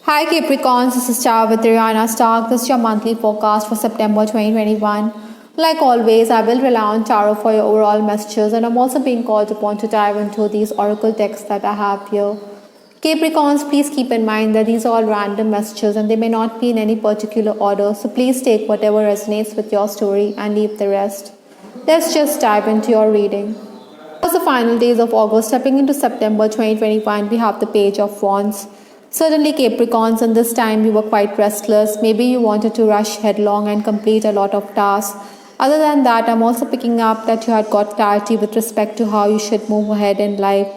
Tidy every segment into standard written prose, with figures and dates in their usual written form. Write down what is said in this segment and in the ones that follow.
Hi Capricorns, this is Char with Rihanna Stark. This is your monthly forecast for September 2021. Like always, I will rely on tarot for your overall messages, and I'm also being called upon to dive into these oracle texts that I have here. Capricorns, please keep in mind that these are all random messages and they may not be in any particular order, so please take whatever resonates with your story and leave the rest. Let's just dive into your reading. It was the final days of August, stepping into September 2021, we have the Page of Wands. Certainly, Capricorns, in this time you were quite restless. Maybe you wanted to rush headlong and complete a lot of tasks. Other than that, I'm also picking up that you had got clarity with respect to how you should move ahead in life.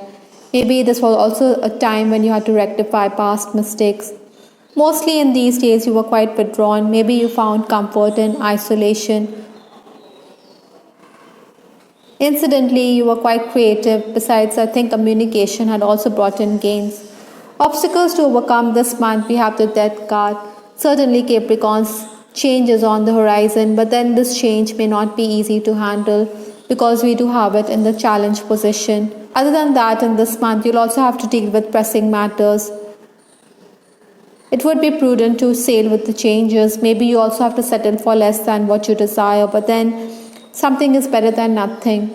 Maybe this was also a time when you had to rectify past mistakes. Mostly in these days, you were quite withdrawn. Maybe you found comfort in isolation. Incidentally, you were quite creative. Besides, I think communication had also brought in gains. Obstacles to overcome this month, we have the Death card. Certainly, Capricorns, change is on the horizon, but then this change may not be easy to handle because we do have it in the challenge position. Other than that, in this month, you'll also have to deal with pressing matters. It would be prudent to sail with the changes. Maybe you also have to settle for less than what you desire, but then something is better than nothing.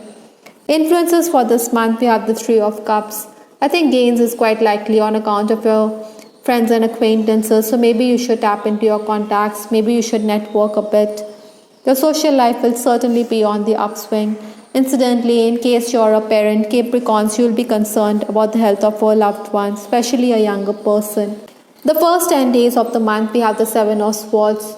Influences for this month, we have the Three of Cups. I think gains is quite likely on account of your friends and acquaintances, so maybe you should tap into your contacts, maybe you should network a bit. Your social life will certainly be on the upswing. Incidentally, in case you're a parent, Capricorns, you'll be concerned about the health of a loved one, especially a younger person. The first 10 days of the month, we have the Seven of Swords.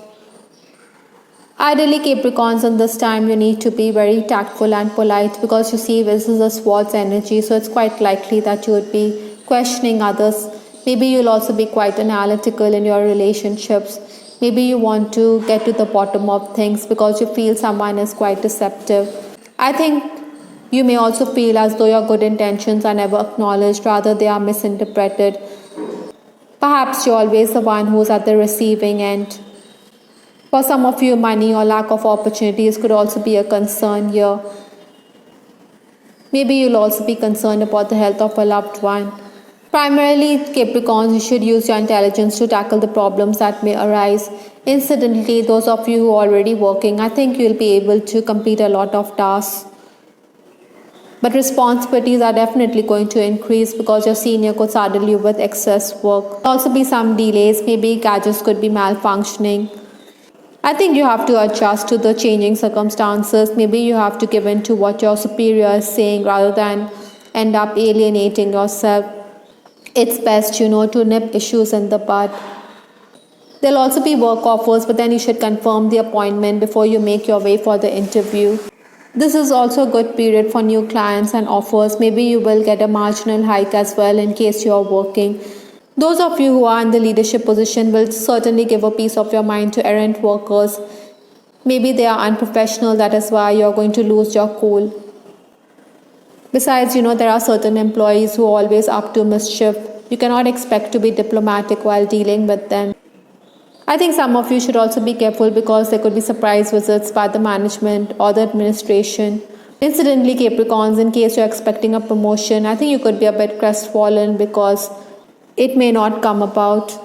Ideally, Capricorns, in this time you need to be very tactful and polite because you see this is a Swords energy, so it's quite likely that you would be questioning others. Maybe you'll also be quite analytical in your relationships. Maybe you want to get to the bottom of things because you feel someone is quite deceptive. I think you may also feel as though your good intentions are never acknowledged, rather they are misinterpreted. Perhaps you're always the one who's at the receiving end. For some of you, money or lack of opportunities could also be a concern here. Maybe you'll also be concerned about the health of a loved one. Primarily, Capricorns, you should use your intelligence to tackle the problems that may arise. Incidentally, those of you who are already working, I think you'll be able to complete a lot of tasks. But responsibilities are definitely going to increase because your senior could saddle you with excess work. There'll also be some delays, maybe gadgets could be malfunctioning. I think you have to adjust to the changing circumstances. Maybe you have to give in to what your superior is saying rather than end up alienating yourself. It's best, to nip issues in the bud. There'll also be work offers, but then you should confirm the appointment before you make your way for the interview. This is also a good period for new clients and offers. Maybe you will get a marginal hike as well in case you're working. Those of you who are in the leadership position will certainly give a piece of your mind to errant workers. Maybe they are unprofessional, that is why you're going to lose your cool. Besides, there are certain employees who are always up to mischief. You cannot expect to be diplomatic while dealing with them. I think some of you should also be careful because there could be surprise visits by the management or the administration. Incidentally, Capricorns, in case you're expecting a promotion, I think you could be a bit crestfallen because it may not come about.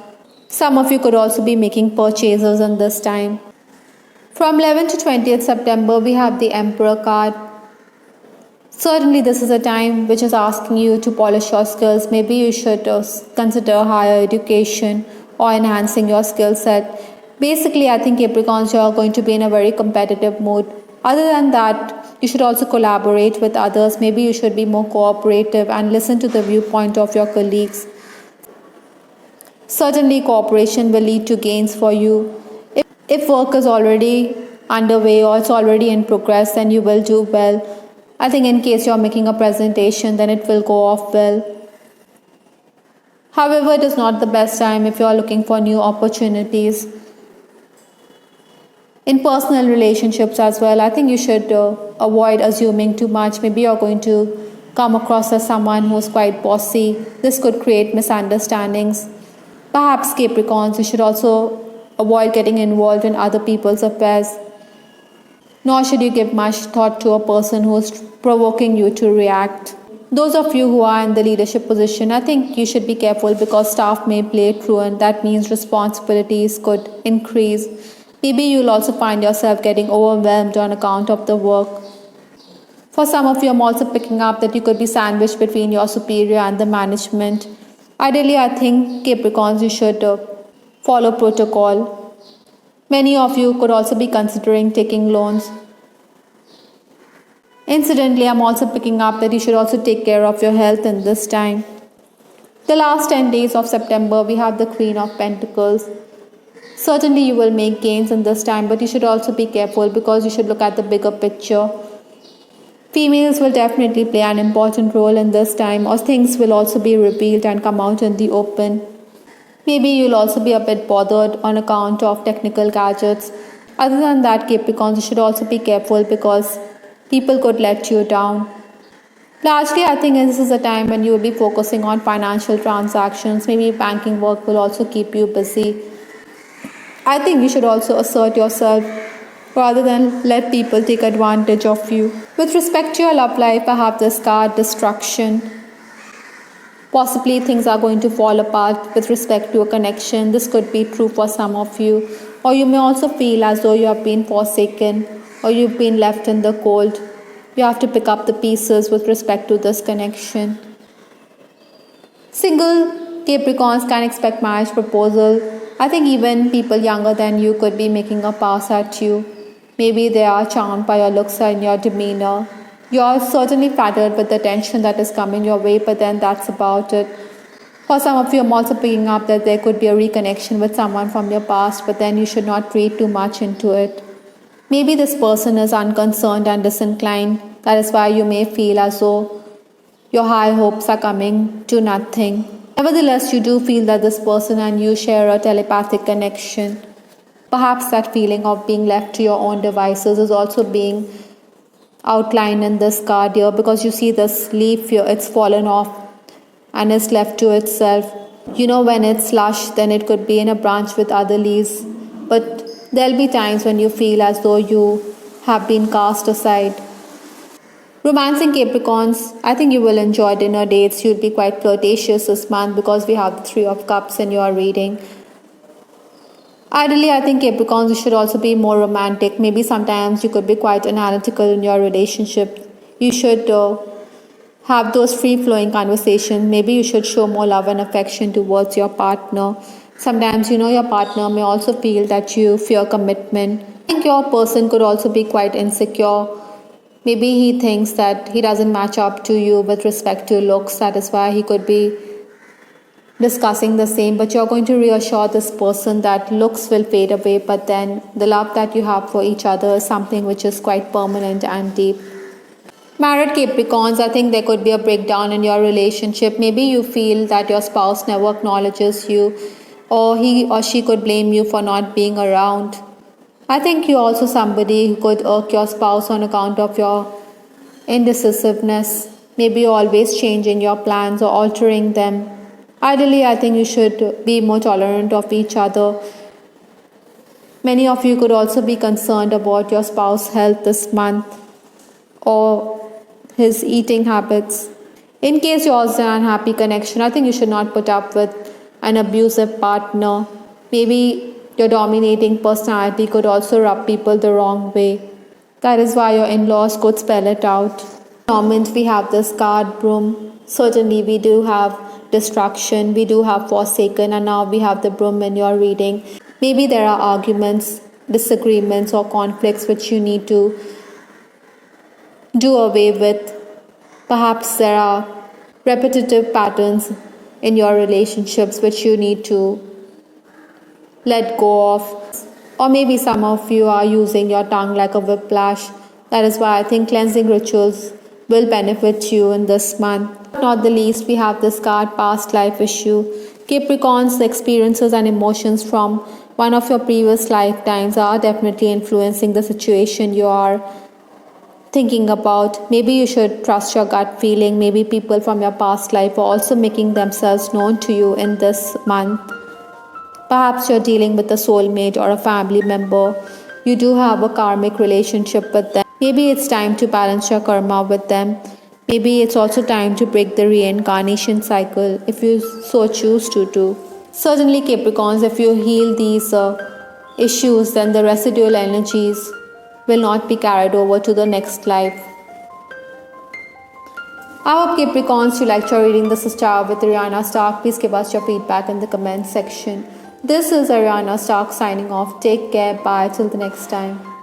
Some of you could also be making purchases in this time. From 11th to 20th September, we have the Emperor card. Certainly, this is a time which is asking you to polish your skills. Maybe you should consider higher education or enhancing your skill set. Basically, I think Capricorns, you are going to be in a very competitive mood. Other than that, you should also collaborate with others. Maybe you should be more cooperative and listen to the viewpoint of your colleagues. Certainly, cooperation will lead to gains for you. If work is already underway or it's already in progress, then you will do well. I think in case you're making a presentation, then it will go off well. However, it is not the best time if you are looking for new opportunities. In personal relationships as well, I think you should avoid assuming too much. Maybe you're going to come across as someone who's quite bossy. This could create misunderstandings. Perhaps, Capricorns, you should also avoid getting involved in other people's affairs. Nor should you give much thought to a person who is provoking you to react. Those of you who are in the leadership position, I think you should be careful because staff may play truant. That means responsibilities could increase. Maybe you'll also find yourself getting overwhelmed on account of the work. For some of you, I'm also picking up that you could be sandwiched between your superior and the management. Ideally, I think Capricorns, you should follow protocol. Many of you could also be considering taking loans. Incidentally, I'm also picking up that you should also take care of your health in this time. The last 10 days of September, we have the Queen of Pentacles. Certainly, you will make gains in this time, but you should also be careful because you should look at the bigger picture. Females will definitely play an important role in this time, or things will also be revealed and come out in the open. Maybe you'll also be a bit bothered on account of technical gadgets. Other than that, Capricorns, you should also be careful because people could let you down. Largely, I think this is a time when you will be focusing on financial transactions. Maybe banking work will also keep you busy. I think you should also assert yourself rather than let people take advantage of you. With respect to your love life, I have this card, destruction. Possibly things are going to fall apart with respect to a connection. This could be true for some of you. Or you may also feel as though you have been forsaken or you've been left in the cold. You have to pick up the pieces with respect to this connection. Single Capricorns can expect marriage proposal. I think even people younger than you could be making a pass at you. Maybe they are charmed by your looks and your demeanor. You are certainly flattered with the attention that is coming your way, but then that's about it. For some of you, I'm also picking up that there could be a reconnection with someone from your past, but then you should not read too much into it. Maybe this person is unconcerned and disinclined. That is why you may feel as though your high hopes are coming to nothing. Nevertheless, you do feel that this person and you share a telepathic connection. Perhaps that feeling of being left to your own devices is also being outlined in this card here because you see this leaf here, it's fallen off and is left to itself. You know, when it's lush, then it could be in a branch with other leaves. But there'll be times when you feel as though you have been cast aside. Romancing Capricorns, I think you will enjoy dinner dates. You'll be quite flirtatious this month because we have the Three of Cups in your reading. Ideally, I think Capricorns, you should also be more romantic. Maybe sometimes you could be quite analytical in your relationship. You should have those free-flowing conversations. Maybe you should show more love and affection towards your partner. Sometimes, your partner may also feel that you fear commitment. I think your person could also be quite insecure. Maybe he thinks that he doesn't match up to you with respect to looks. That is why he could be discussing the same, but you're going to reassure this person that looks will fade away, but then the love that you have for each other is something which is quite permanent and deep. Married Capricorns, I think there could be a breakdown in your relationship. Maybe you feel that your spouse never acknowledges you, or he or she could blame you for not being around. I think you're also somebody who could irk your spouse on account of your indecisiveness. Maybe you're always changing your plans or altering them. Ideally, I think you should be more tolerant of each other. Many of you could also be concerned about your spouse's health this month or his eating habits. In case you're also in an unhappy connection, I think you should not put up with an abusive partner. Maybe your dominating personality could also rub people the wrong way. That is why your in-laws could spell it out. Moment we have this card, broom. Certainly we do have destruction, we do have forsaken, and now we have the broom in your reading. Maybe there are arguments, disagreements or conflicts which you need to do away with. Perhaps there are repetitive patterns in your relationships which you need to let go of. Or maybe some of you are using your tongue like a whiplash. That is why I think cleansing rituals will benefit you in this month. Not the least, we have this card, past life issue. Capricorns, the experiences and emotions from one of your previous lifetimes are definitely influencing the situation you are thinking about. Maybe you should trust your gut feeling. Maybe people from your past life are also making themselves known to you in this month. Perhaps you're dealing with a soulmate or a family member. You do have a karmic relationship with them. Maybe it's time to balance your karma with them. Maybe it's also time to break the reincarnation cycle if you so choose to. Certainly, Capricorns, if you heal these issues, then the residual energies will not be carried over to the next life. I hope Capricorns you liked your reading. This is Tarot with Ariana Stark. Please give us your feedback in the comment section. This is Ariana Stark signing off. Take care. Bye. Till the next time.